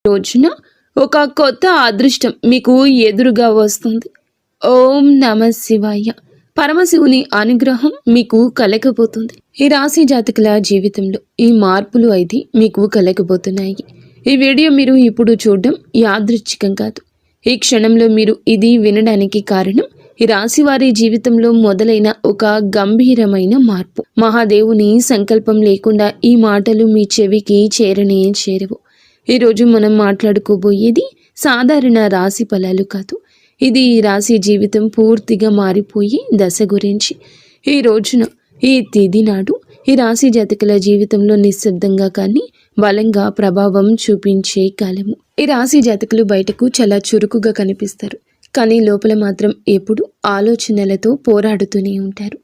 రోజున ఒక కొత్త అదృష్టం మీకు ఎదురుగా వస్తుంది. ఓం నమ శివాయ. పరమశివుని అనుగ్రహం మీకు కలగబోతుంది. ఈ రాశి జాతకుల జీవితంలో ఈ మార్పులు అయితే మీకు కలగబోతున్నాయి. ఈ వీడియో మీరు ఇప్పుడు చూడడం యాదృచ్ఛికం కాదు. ఈ క్షణంలో మీరు ఇది వినడానికి కారణం ఈ రాశి వారి జీవితంలో మొదలైన ఒక గంభీరమైన మార్పు. మహాదేవుని సంకల్పం లేకుండా ఈ మాటలు మీ చెవికి చేరనే చేరవు. ఈరోజు మనం మాట్లాడుకోబోయేది సాధారణ రాశి ఫలాలు కాదు. ఇది ఈ రాశి జీవితం పూర్తిగా మారిపోయే దశ గురించి. ఈ రోజున ఈ తేదీ నాడు ఈ రాశి జాతకుల జీవితంలో నిశ్శబ్దంగా కానీ బలంగా ప్రభావం చూపించే కాలము. ఈ రాశి జాతకులు బయటకు చాలా చురుకుగా కనిపిస్తారు, కానీ లోపల మాత్రం ఎప్పుడు ఆలోచనలతో పోరాడుతూనే ఉంటారు.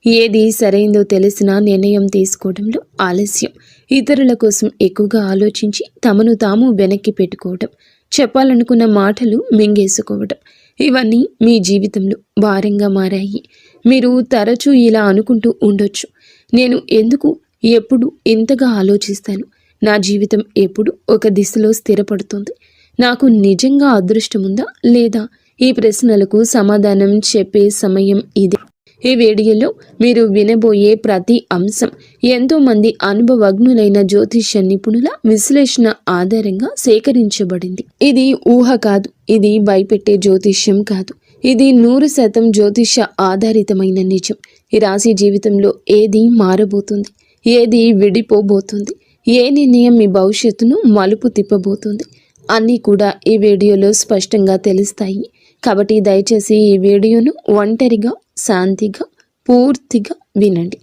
ఏది సరైందో తెలిసినా నిర్ణయం తీసుకోవడంలో ఆలస్యం, ఇతరుల కోసం ఎక్కువగా ఆలోచించి తమను తాము వెనక్కి పెట్టుకోవడం, చెప్పాలనుకున్న మాటలు మింగేసుకోవడం, ఇవన్నీ మీ జీవితంలో భారంగా మారాయి. మీరు తరచూ ఇలా అనుకుంటూ ఉండొచ్చు, నేను ఎందుకు ఎప్పుడు ఇంతగా ఆలోచిస్తాను, నా జీవితం ఎప్పుడు ఒక దిశలో స్థిరపడుతుంది, నాకు నిజంగా అదృష్టం ఉందా లేదా? ఈ ప్రశ్నలకు సమాధానం చెప్పే సమయం ఇదే. ఈ వీడియోలో మీరు వినబోయే ప్రతి అంశం ఎంతోమంది అనుభవజ్ఞులైన జ్యోతిష్య నిపుణుల విశ్లేషణ ఆధారంగా సేకరించబడింది. ఇది ఊహ కాదు, ఇది భయపెట్టే జ్యోతిష్యం కాదు, ఇది 100% జ్యోతిష్య ఆధారితమైన నిజం. ఈ రాశి జీవితంలో ఏది మారబోతుంది, ఏది విడిపోబోతుంది, ఏ నిర్ణయం మీ భవిష్యత్తును మలుపు తిప్పబోతుంది అన్నీ కూడా ఈ వీడియోలో స్పష్టంగా తెలుస్తాయి. కాబట్టి దయచేసి ఈ వీడియోను ఒంటరిగా శాంతిగా పూర్తిగా వినండి.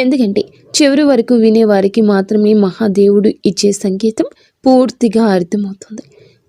ఎందుకంటే చివరి వరకు వినేవారికి మాత్రమే మహాదేవుడు ఇచ్చే సంకేతం పూర్తిగా అర్థమవుతుంది.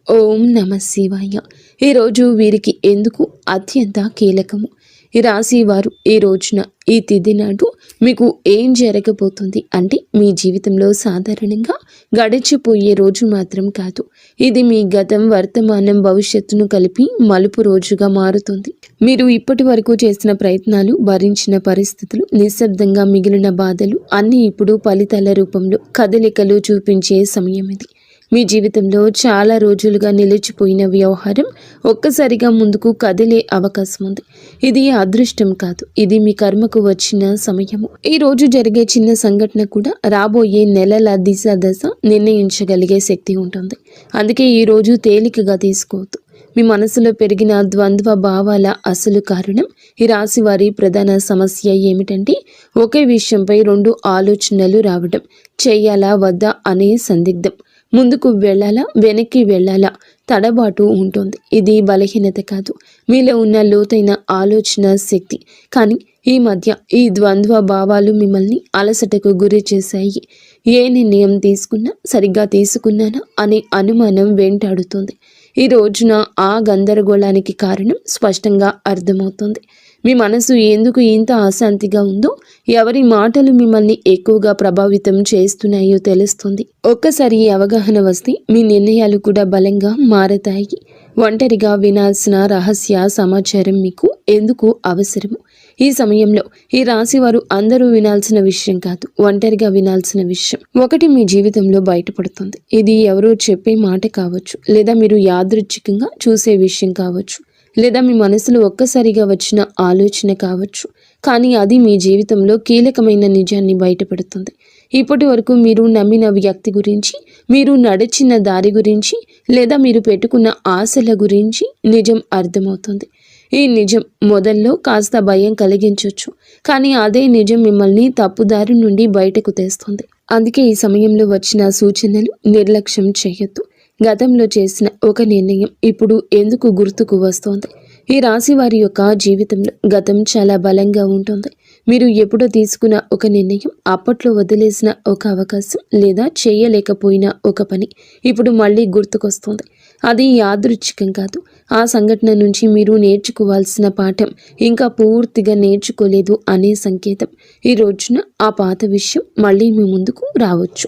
ఓం నమ శివాయ. ఈరోజు వీరికి ఎందుకు అత్యంత కీలకము. ఈ రాశి వారు ఈ రోజున ఈ తిథి నాడు మీకు ఏం జరగబోతుంది అంటే మీ జీవితంలో సాధారణంగా గడిచిపోయే రోజు మాత్రం కాదు, ఇది మీ గతం వర్తమానం భవిష్యత్తును కలిపి మలుపు రోజుగా మారుతుంది. మీరు ఇప్పటి వరకు చేసిన ప్రయత్నాలు, భరించిన పరిస్థితులు, నిశ్శబ్దంగా మిగిలిన బాధలు అన్నీ ఇప్పుడు ఫలితాల రూపంలో కదలికలు చూపించే సమయం ఇది. మీ జీవితంలో చాలా రోజులుగా నిలిచిపోయిన వ్యవహారం ఒక్కసారిగా ముందుకు కదిలే అవకాశం ఉంది. ఇది అదృష్టం కాదు, ఇది మీ కర్మకు వచ్చిన సమయము. ఈ రోజు జరిగే చిన్న సంఘటన కూడా రాబోయే నెలల దిశ దశ నిర్ణయించగలిగే శక్తి ఉంటుంది. అందుకే ఈ రోజు తేలికగా తీసుకోవద్దు. మీ మనసులో పెరిగిన ద్వంద్వ భావాల అసలు కారణం ఈ రాశి వారి ప్రధాన సమస్య ఏమిటంటే ఒకే విషయంపై 2 ఆలోచనలు రావడం, చేయాలా వద్దా అనే సందిగ్ధం, ముందుకు వెళ్ళాలా వెనక్కి వెళ్ళాలా తడబాటు ఉంటుంది. ఇది బలహీనత కాదు, మీలో ఉన్న లోతైన ఆలోచన శక్తి. కానీ ఈ మధ్య ఈ ద్వంద్వ భావాలు మిమ్మల్ని అలసటకు గురి చేశాయి. ఏ నిర్ణయం తీసుకున్నా సరిగ్గా తీసుకున్నానా అనే అనుమానం వెంటాడుతుంది. ఈ రోజున ఆ గందరగోళానికి కారణం స్పష్టంగా అర్థమవుతుంది. మీ మనసు ఎందుకు ఇంత అశాంతిగా ఉందో, ఎవరి మాటలు మిమ్మల్ని ఎక్కువగా ప్రభావితం చేస్తున్నాయో తెలుస్తుంది. ఒక్కసారి ఈ అవగాహన వస్తే మీ నిర్ణయాలు కూడా బలంగా మారతాయి. ఒంటరిగా వినాల్సిన రహస్య సమాచారం మీకు ఎందుకు అవసరము. ఈ సమయంలో ఈ రాశి వారు అందరూ వినాల్సిన విషయం కాదు, ఒంటరిగా వినాల్సిన విషయం ఒకటి మీ జీవితంలో బయటపడుతుంది. ఇది ఎవరో చెప్పే మాట కావచ్చు, లేదా మీరు యాదృచ్ఛికంగా చూసే విషయం కావచ్చు, లేదా మీ మనసులో ఒక్కసారిగా వచ్చిన ఆలోచన కావచ్చు. కానీ అది మీ జీవితంలో కీలకమైన నిజాన్ని బయటపెడుతుంది. ఇప్పటి వరకు మీరు నమ్మిన వ్యక్తి గురించి, మీరు నడిచిన దారి గురించి, లేదా మీరు పెట్టుకున్న ఆశల గురించి నిజం అర్థమవుతుంది. ఈ నిజం మొదల్లో కాస్త భయం కలిగించవచ్చు, కానీ అదే నిజం మిమ్మల్ని తప్పుదారి నుండి బయటకు తెస్తుంది. అందుకే ఈ సమయంలో వచ్చిన సూచనలు నిర్లక్ష్యం చేయొద్దు. గతంలో చేసిన ఒక నిర్ణయం ఇప్పుడు ఎందుకు గుర్తుకు వస్తోంది. ఈ రాశి వారి యొక్క జీవితంలో గతం చాలా బలంగా ఉంటుంది. మీరు ఎప్పుడో తీసుకున్న ఒక నిర్ణయం, అప్పట్లో వదిలేసిన ఒక అవకాశం, లేదా చేయలేకపోయిన ఒక పని ఇప్పుడు మళ్ళీ గుర్తుకొస్తుంది. అది యాదృచ్ఛికం కాదు, ఆ సంఘటన నుంచి మీరు నేర్చుకోవాల్సిన పాఠం ఇంకా పూర్తిగా నేర్చుకోలేదు అనే సంకేతం. ఈ రోజున ఆ పాత విషయం మళ్ళీ మీ ముందుకు రావచ్చు.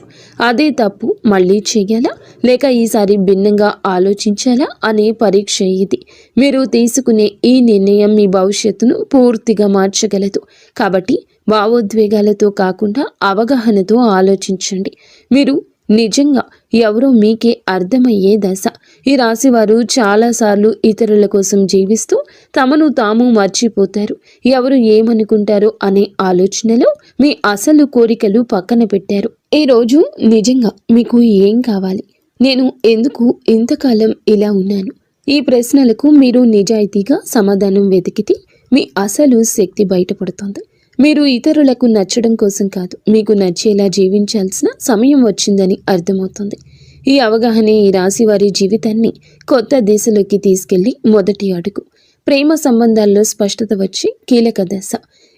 అదే తప్పు మళ్ళీ చేయాలా లేక ఈసారి భిన్నంగా ఆలోచించాలా అనే పరీక్ష ఇది. మీరు తీసుకునే ఈ నిర్ణయం మీ భవిష్యత్తును పూర్తిగా మార్చగలదు. కాబట్టి భావోద్వేగాలతో కాకుండా అవగాహనతో ఆలోచించండి. మీరు నిజంగా ఎవరో మీకే అర్థమయ్యే దశ. ఈ రాశివారు చాలాసార్లు ఇతరుల కోసం జీవిస్తూ తమను తాము మర్చిపోతారు. ఎవరు ఏమనుకుంటారో అనే ఆలోచనలో మీ అసలు కోరికలు పక్కన పెట్టారు. ఈరోజు నిజంగా మీకు ఏం కావాలి? నేను ఎందుకు ఇంతకాలం ఇలా ఉన్నాను? ఈ ప్రశ్నలకు మీరు నిజాయితీగా సమాధానం వెతికితే మీ అసలు శక్తి బయటపడుతుంది. మీరు ఇతరులకు నచ్చడం కోసం కాదు, మీకు నచ్చేలా జీవించాల్సిన సమయం వచ్చిందని అర్థమవుతుంది. ఈ అవగాహనే ఈ రాశి వారి జీవితాన్ని కొత్త దిశలోకి తీసుకెళ్లి మొదటి అడుగు. ప్రేమ సంబంధాల్లో స్పష్టత వచ్చి కీలక దశ.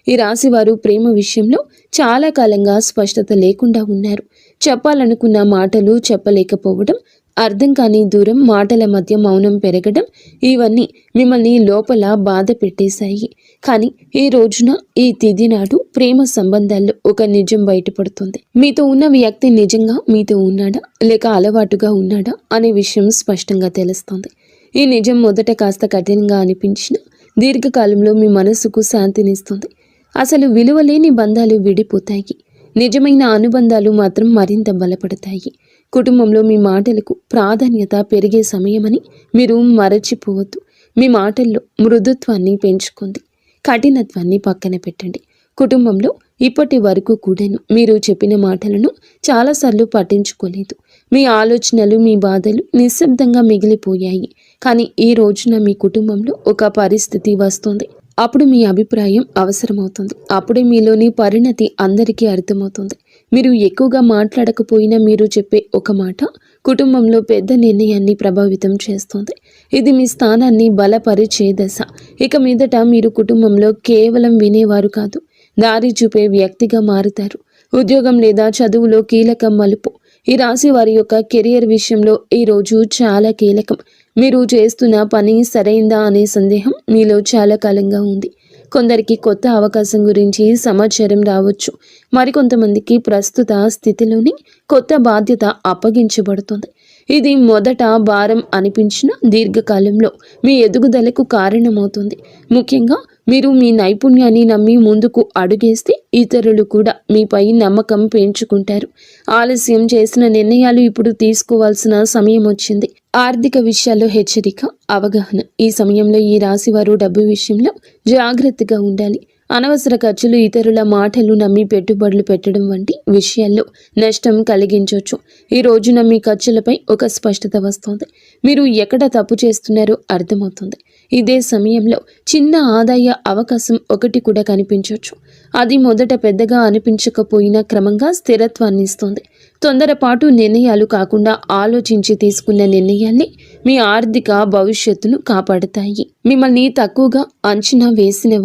ఈ రాశి వారు ప్రేమ విషయంలో చాలా కాలంగా స్పష్టత లేకుండా ఉన్నారు. చెప్పాలనుకున్న మాటలు చెప్పలేకపోవడం, అర్థం కాని దూరం, మాటల మధ్య మౌనం పెరగడం, ఇవన్నీ మిమ్మల్ని లోపల బాధ పెట్టేశాయి. కానీ ఈ రోజున, ఈ తిథి నాడు ప్రేమ సంబంధాల్లో ఒక నిజం బయటపడుతుంది. మీతో ఉన్న వ్యక్తి నిజంగా మీతో ఉన్నాడా లేక అలవాటుగా ఉన్నాడా అనే విషయం స్పష్టంగా తెలుస్తుంది. ఈ నిజం మొదట కాస్త కఠినంగా అనిపించినా దీర్ఘకాలంలో మీ మనసుకు శాంతినిస్తుంది. అసలు విలువలేని బంధాలు విడిపోతాయి, నిజమైన అనుబంధాలు మాత్రం మరింత బలపడతాయి. కుటుంబంలో మీ మాటలకు ప్రాధాన్యత పెరిగే సమయమని మీరు మరచిపోవద్దు. మీ మాటల్లో మృదుత్వాన్ని పెంచుకోండి, కఠినత్వాన్ని పక్కన పెట్టండి. కుటుంబంలో ఇప్పటి వరకు కూడాను మీరు చెప్పిన మాటలను చాలాసార్లు పట్టించుకోలేదు. మీ ఆలోచనలు, మీ బాధలు నిశ్శబ్దంగా మిగిలిపోయాయి. కానీ ఈ రోజున మీ కుటుంబంలో ఒక పరిస్థితి వస్తుంది. అప్పుడు మీ అభిప్రాయం అవసరమవుతుంది. అప్పుడే మీలోని పరిణతి అందరికీ అర్థమవుతుంది. మీరు ఎక్కువగా మాట్లాడకపోయినా మీరు చెప్పే ఒక మాట కుటుంబంలో పెద్ద నిర్ణయాన్ని ప్రభావితం చేస్తుంది. ఇది మీ స్థానాన్ని బలపరిచే దశ. ఇక మీదట మీరు కుటుంబంలో కేవలం వినేవారు కాదు, దారి చూపే వ్యక్తిగా మారుతారు. ఉద్యోగం లేదా చదువులో కీలక మలుపు. ఈ రాశి వారి యొక్క కెరియర్ విషయంలో ఈ రోజు చాలా కీలకం. మీరు చేస్తున్న పని సరైందా అనే సందేహం మీలో చాలా కాలంగా ఉంది. కొందరికి కొత్త అవకాశం గురించి సమాచారం రావచ్చు. మరికొంతమందికి ప్రస్తుత స్థితిలోని కొత్త బాధ్యత అప్పగించబడుతుంది. ఇది మొదట భారం అనిపించిన దీర్ఘకాలంలో మీ ఎదుగుదలకు కారణమవుతుంది. ముఖ్యంగా మీరు మీ నైపుణ్యాన్ని నమ్మి ముందుకు అడుగేస్తే ఇతరులు కూడా మీపై నమ్మకం పెంచుకుంటారు. ఆలస్యం చేసిన నిర్ణయాలు ఇప్పుడు తీసుకోవాల్సిన సమయం వచ్చింది. ఆర్థిక విషయాల్లో హెచ్చరిక, అవగాహన. ఈ సమయంలో ఈ రాశివారు డబ్బు విషయంలో జాగ్రత్తగా ఉండాలి. అనవసర ఖర్చులు, ఇతరుల మాటలు నమ్మి పెట్టుబడులు పెట్టడం వంటి విషయాల్లో నష్టం కలిగించవచ్చు. ఈ రోజున మీ ఖర్చులపై ఒక స్పష్టత వస్తుంది. మీరు ఎక్కడ తప్పు చేస్తున్నారో అర్థమవుతుంది. ఇదే సమయంలో చిన్న ఆదాయ అవకాశం ఒకటి కూడా కనిపించవచ్చు. అది మొదట పెద్దగా అనిపించకపోయినా క్రమంగా స్థిరత్వాన్ని ఇస్తుంది. తొందరపాటు నిర్ణయాలు కాకుండా ఆలోచించి తీసుకున్న నిర్ణయాలే మీ ఆర్థిక భవిష్యత్తును కాపాడుతాయి. మిమ్మల్ని తక్కువగా అంచనా వేసిన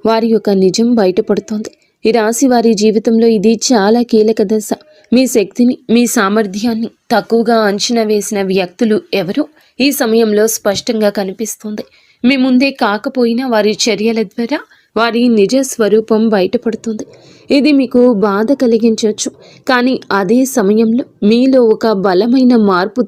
వారి యొక్క నిజం బయటపడుతోంది. ఈ రాశి వారి జీవితంలో ఇది చాలా కీలక దశ. మీ శక్తిని, మీ సామర్థ్యాన్ని తక్కువగా అంచనా వేసిన వ్యక్తులు ఎవరో ఈ సమయంలో స్పష్టంగా కనిపిస్తుంది. మీ ముందే కాకపోయినా వారి చర్యల ద్వారా వారి నిజ స్వరూపం బయటపడుతుంది. ఇది మీకు బాధ కలిగించవచ్చు, కానీ అదే సమయంలో మీలో ఒక బలమైన మార్పు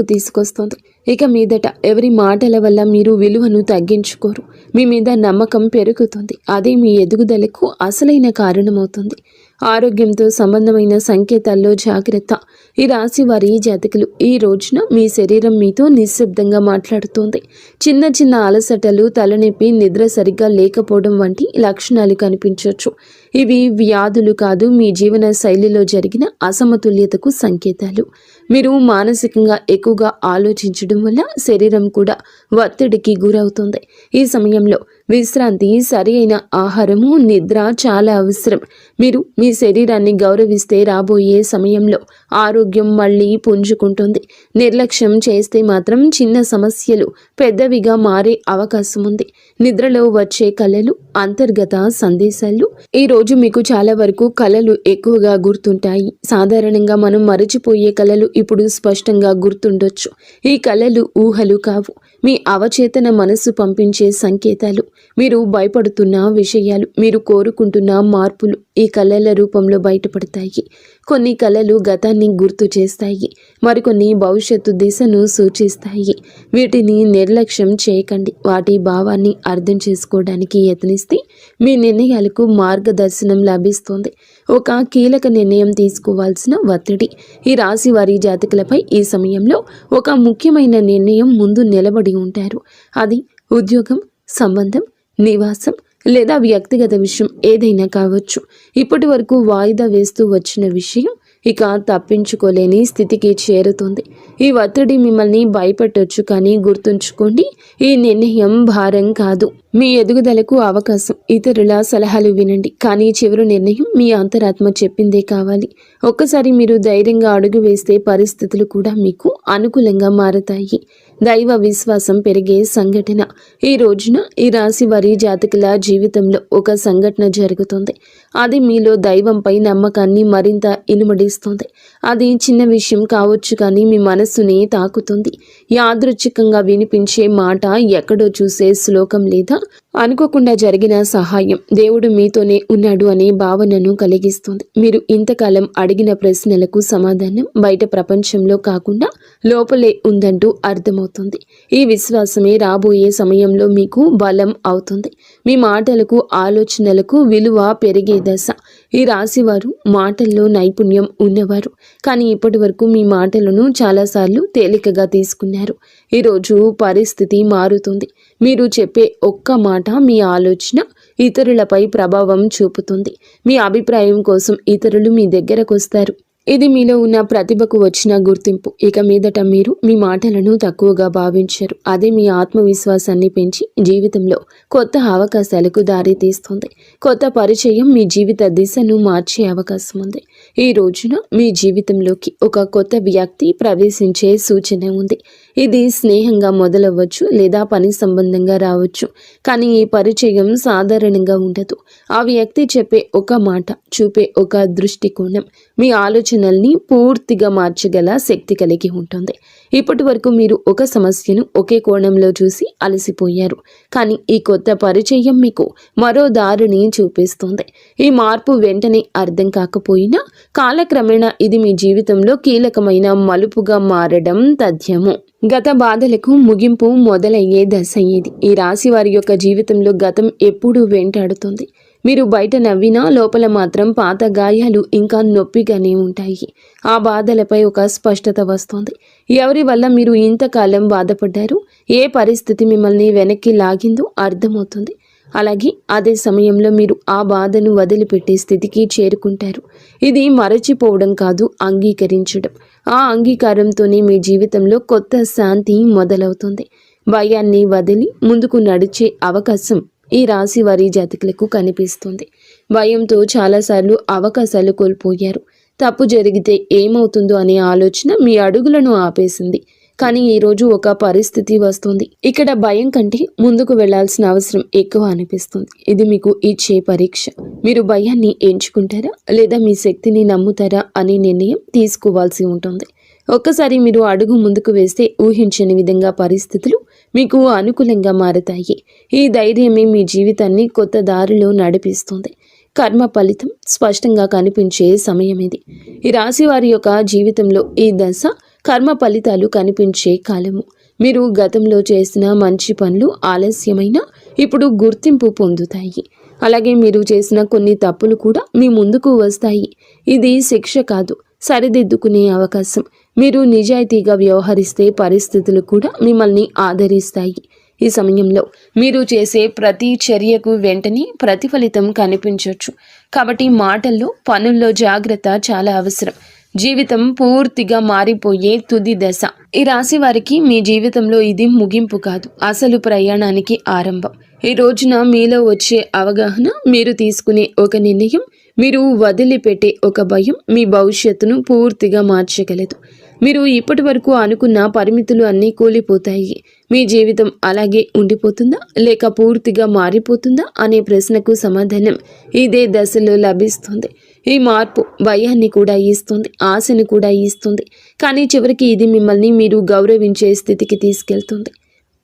తీసుకొస్తుంది. ఇక మీదట ఎవరి మాటల వల్ల మీరు విలువను తగ్గించుకోరు. మీ మీద నమ్మకం పెరుగుతుంది. అదే మీ ఎదుగుదలకు అసలైన కారణమవుతుంది. ఆరోగ్యంతో సంబంధమైన సంకేతాల్లో జాగ్రత్త. ఈ రాశి వారి జాతకులు ఈ రోజున మీ శరీరం మీతో నిశ్శబ్దంగా మాట్లాడుతోంది. చిన్న చిన్న అలసటలు, తలనొప్పి, నిద్ర సరిగ్గా లేకపోవడం వంటి లక్షణాలు కనిపించవచ్చు. ఇవి వ్యాధులు కాదు, మీ జీవన శైలిలో జరిగిన అసమతుల్యతకు సంకేతాలు. మీరు మానసికంగా ఎక్కువగా ఆలోచించడం వల్ల శరీరం కూడా ఒత్తిడికి గురవుతుంది. ఈ సమయంలో విశ్రాంతి, సరి అయిన ఆహారము, నిద్ర చాలా అవసరం. మీరు మీ శరీరాన్ని గౌరవిస్తే రాబోయే సమయంలో ఆరోగ్యం మళ్ళీ పుంజుకుంటుంది. నిర్లక్ష్యం చేస్తే మాత్రం చిన్న సమస్యలు పెద్దవిగా మారే అవకాశం ఉంది. నిద్రలో వచ్చే కలలు, అంతర్గత సందేశాలు. ఈ రోజు మీకు చాలా వరకు కలలు ఎక్కువగా గుర్తుంటాయి. సాధారణంగా మనం మరచిపోయే కలలు ఇప్పుడు స్పష్టంగా గుర్తుండొచ్చు. ఈ కలలు ఊహలు కావు, మీ అవచేతన మనసు పంపించే సంకేతాలు. మీరు భయపడుతున్న విషయాలు, మీరు కోరుకుంటున్న మార్పులు ఈ కళల రూపంలో బయటపడతాయి. కొన్ని కళలు గతాన్ని గుర్తు చేస్తాయి, మరికొన్ని భవిష్యత్తు దిశను సూచిస్తాయి. వీటిని నిర్లక్ష్యం చేయకండి. వాటి భావాన్ని అర్థం చేసుకోవడానికి యత్నిస్తే మీ నిర్ణయాలకు మార్గదర్శనం లభిస్తుంది. ఒక కీలక నిర్ణయం తీసుకోవాల్సిన ఒత్తిడి. ఈ రాశి వారి జాతకులపై ఈ సమయంలో ఒక ముఖ్యమైన నిర్ణయం ముందు నిలబడి ఉంటారు. అది ఉద్యోగం, సంబంధం, నివాసం లేదా వ్యక్తిగత విషయం ఏదైనా కావచ్చు. ఇప్పటి వరకు వాయిదా వేస్తూ వచ్చిన విషయం ఇక తప్పించుకోలేని స్థితికి చేరుతుంది. ఈ ఒత్తిడి మిమ్మల్ని భయపెట్టొచ్చు, కానీ గుర్తుంచుకోండి, ఈ నిర్ణయం భారం కాదు, మీ ఎదుగుదలకు అవకాశం. ఇతరుల సలహాలు వినండి, కానీ చివరి నిర్ణయం మీ అంతరాత్మ చెప్పిందే కావాలి. ఒక్కసారి మీరు ధైర్యంగా అడుగు వేస్తే పరిస్థితులు కూడా మీకు అనుకూలంగా మారతాయి. దైవ విశ్వాసం పెరిగే సంఘటన. ఈ రోజున ఈ రాశి వారి జాతకుల జీవితంలో ఒక సంఘటన జరుగుతుంది. అది మీలో దైవంపై నమ్మకాన్ని మరింత ఇనుమడిస్తుంది. అది చిన్న విషయం కావచ్చు, కానీ మీ మనస్సుని తాకుతుంది. యాదృచ్ఛికంగా వినిపించే మాట, ఎక్కడో చూసే శ్లోకం లేదా అనుకోకుండా జరిగిన సహాయం దేవుడు మీతోనే ఉన్నాడు అనే భావనను కలిగిస్తుంది. మీరు ఇంతకాలం అడిగిన ప్రశ్నలకు సమాధానం బయట ప్రపంచంలో కాకుండా లోపలే ఉందంటూ అర్థమవుతుంది. ఈ విశ్వాసమే రాబోయే సమయంలో మీకు బలం అవుతుంది. మీ మాటలకు, ఆలోచనలకు విలువ పెరిగే దశ. ఈ రాశివారు మాటల్లో నైపుణ్యం ఉన్నవారు, కానీ ఇప్పటి వరకు మీ మాటలను చాలాసార్లు తేలికగా తీసుకున్నారు. ఈరోజు పరిస్థితి మారుతుంది. మీరు చెప్పే ఒక్క మాట మీ ఆలోచన ఇతరులపై ప్రభావం చూపుతుంది. మీ అభిప్రాయం కోసం ఇతరులు మీ దగ్గరకు వస్తారు. ఇది మీలో ఉన్న ప్రతిభకు వచ్చిన గుర్తింపు. ఇక మీదట మీరు మీ మాటలను తక్కువగా భావించరు. అదే మీ ఆత్మవిశ్వాసాన్ని పెంచి జీవితంలో కొత్త అవకాశాలకు దారి తీస్తుంది. కొత్త పరిచయం మీ జీవిత దిశను మార్చే అవకాశం ఉంది. ఈ రోజున మీ జీవితంలోకి ఒక కొత్త వ్యక్తి ప్రవేశించే సూచన ఉంది. ఇది స్నేహంగా మొదలవ్వచ్చు లేదా పని సంబంధంగా రావచ్చు, కానీ ఈ పరిచయం సాధారణంగా ఉండదు. ఆ వ్యక్తి చెప్పే ఒక మాట, చూపే ఒక దృష్టికోణం మీ ఆలోచనల్ని పూర్తిగా మార్చగల శక్తి కలిగి ఉంటుంది. ఇప్పటి వరకు మీరు ఒక సమస్యను ఒకే కోణంలో చూసి అలసిపోయారు, కానీ ఈ కొత్త పరిచయం మీకు మరో దారిని చూపిస్తుంది. ఈ మార్పు వెంటనే అర్థం కాకపోయినా కాలక్రమేణా ఇది మీ జీవితంలో కీలకమైన మలుపుగా మారడం తథ్యము. గత బాధలకు ముగింపు మొదలయ్యే దశ ఇది. ఈ రాశి వారి యొక్క జీవితంలో గతం ఎప్పుడూ వెంటాడుతుంది. మీరు బయట నవ్వినా లోపల మాత్రం పాత గాయాలు ఇంకా నొప్పిగానే ఉంటాయి. ఆ బాధలపై ఒక స్పష్టత వస్తుంది. ఎవరి వల్ల మీరు ఇంతకాలం బాధపడ్డారు, ఏ పరిస్థితి మిమ్మల్ని వెనక్కి లాగిందో అర్థమవుతుంది. అలాగే అదే సమయంలో మీరు ఆ బాధను వదిలిపెట్టే స్థితికి చేరుకుంటారు. ఇది మరచిపోవడం కాదు, అంగీకరించడం. ఆ అంగీకారంతోనే మీ జీవితంలో కొత్త శాంతి మొదలవుతుంది. భయాన్ని వదిలి ముందుకు నడిచే అవకాశం ఈ రాశి వారి జాతకులకు కనిపిస్తుంది. భయంతో చాలాసార్లు అవకాశాలు కోల్పోయారు. తప్పు జరిగితే ఏమవుతుందో అనే ఆలోచన మీ అడుగులను ఆపేసింది. కానీ ఈరోజు ఒక పరిస్థితి వస్తుంది. ఇక్కడ భయం కంటే ముందుకు వెళ్లాల్సిన అవసరం ఎక్కువ అనిపిస్తుంది. ఇది మీకు ఇచ్చే పరీక్ష. మీరు భయాన్ని ఎంచుకుంటారా లేదా మీ శక్తిని నమ్ముతారా అనే నిర్ణయం తీసుకోవాల్సి ఉంటుంది. ఒక్కసారి మీరు అడుగు ముందుకు వేస్తే ఊహించని విధంగా పరిస్థితులు మీకు అనుకూలంగా మారతాయి. ఈ ధైర్యమే మీ జీవితాన్ని కొత్త దారిలో నడిపిస్తుంది. కర్మ ఫలితం స్పష్టంగా కనిపించే సమయం ఇది. ఈ రాశి వారి యొక్క జీవితంలో ఈ దశ కర్మ ఫలితాలు కనిపించే కాలము. మీరు గతంలో చేసిన మంచి పనులు ఆలస్యమైన ఇప్పుడు గుర్తింపు పొందుతాయి. అలాగే మీరు చేసిన కొన్ని తప్పులు కూడా మీ ముందుకు వస్తాయి. ఇది శిక్ష కాదు, సరిదిద్దుకునే అవకాశం. మీరు నిజాయితీగా వ్యవహరిస్తే పరిస్థితులు కూడా మిమ్మల్ని ఆదరిస్తాయి. ఈ సమయంలో మీరు చేసే ప్రతి చర్యకు వెంటనే ప్రతిఫలితం కనిపించవచ్చు. కాబట్టి మాటల్లో, పనుల్లో జాగ్రత్త చాలా అవసరం. జీవితం పూర్తిగా మారిపోయే తుది దశ. ఈ రాశి వారికి మీ జీవితంలో ఇది ముగింపు కాదు, అసలు ప్రయాణానికి ఆరంభం. ఈ రోజున మీలో వచ్చే అవగాహన, మీరు తీసుకునే ఒక నిర్ణయం, మీరు వదిలిపెట్టే ఒక భయం మీ భవిష్యత్తును పూర్తిగా మార్చగలదు. మీరు ఇప్పటి వరకు అనుకున్న పరిమితులు అన్నీ కూలిపోతాయి. మీ జీవితం అలాగే ఉండిపోతుందా లేక పూర్తిగా మారిపోతుందా అనే ప్రశ్నకు సమాధానం ఇదే దశలో లభిస్తుంది. ఈ మార్పు భయాన్ని కూడా ఇస్తుంది, ఆశను కూడా ఇస్తుంది, కానీ చివరికి ఇది మిమ్మల్ని మీరు గౌరవించే స్థితికి తీసుకెళ్తుంది.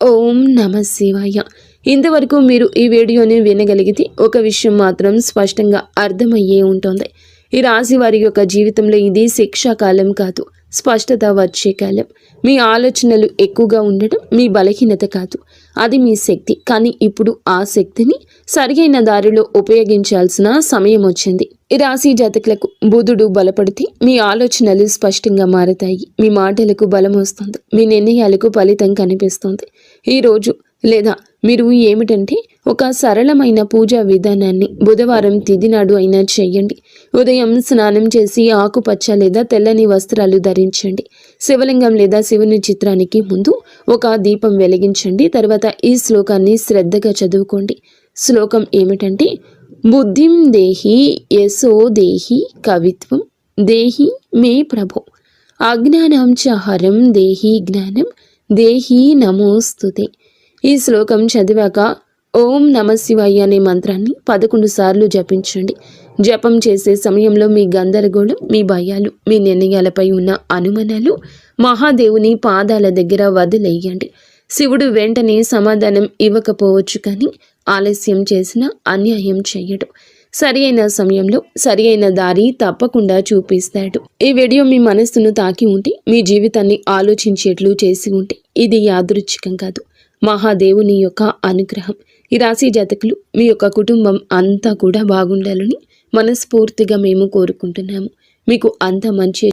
ఓం నమః శివాయ. ఇంతవరకు మీరు ఈ వీడియోని వినగలిగితే ఒక విషయం మాత్రం స్పష్టంగా అర్థమయ్యే ఉంటుంది. ఈ రాశి వారి యొక్క జీవితంలో ఇది శిక్షాకాలం కాదు, స్పష్టత వచ్చే కాలం. మీ ఆలోచనలు ఎక్కువగా ఉండడం మీ బలహీనత కాదు, అది మీ శక్తి. కానీ ఇప్పుడు ఆ శక్తిని సరియైన దారిలో ఉపయోగించాల్సిన సమయం వచ్చింది. ఈ రాశి జాతకులకు బుధుడు బలపడితే మీ ఆలోచనలు స్పష్టంగా మారతాయి. మీ మాటలకు బలం వస్తుంది. మీ నిర్ణయాలకు ఫలితం కనిపిస్తుంది. ఈరోజు లేదా మీరు ఏమిటంటే ఒక సరళమైన పూజా విధానాన్ని బుధవారం తిథి నాడు అయినా చేయండి. ఉదయం స్నానం చేసి ఆకుపచ్చ లేదా తెల్లని వస్త్రాలు ధరించండి. శివలింగం లేదా శివుని చిత్రానికి ముందు ఒక దీపం వెలిగించండి. తర్వాత ఈ శ్లోకాన్ని శ్రద్ధగా చదువుకోండి. శ్లోకం ఏమిటంటే, బుద్ధిం దేహి యశో దేహి కవిత్వం దేహి మే ప్రభో అజ్ఞానం చ హరం దేహి జ్ఞానం దేహి నమోస్తుతే. ఈ శ్లోకం చదివాక ఓం నమ శివాయ అనే మంత్రాన్ని 11 సార్లు జపించండి. జపం చేసే సమయంలో మీ గందరగోళం, మీ భయాలు, మీ నిర్ణయాలపై ఉన్న అనుమానాలు మహాదేవుని పాదాల దగ్గర వదిలేయండి. శివుడు వెంటనే సమాధానం ఇవ్వకపోవచ్చు, కానీ ఆలస్యం చేసిన అన్యాయం చేయడు. సరి అయిన సమయంలో సరి అయిన దారి తప్పకుండా చూపిస్తాడు. ఈ వీడియో మీ మనస్సును తాకి ఉంటే, మీ జీవితాన్ని ఆలోచించేట్లు చేసి ఉంటే, ఇది యాదృచ్ఛికం కాదు, మహాదేవుని యొక్క అనుగ్రహం. ఈ రాశి జాతకులు మీ యొక్క కుటుంబం అంతా కూడా బాగుండాలని మనస్ఫూర్తిగా మేము కోరుకుంటున్నాము. మీకు అంత మంచి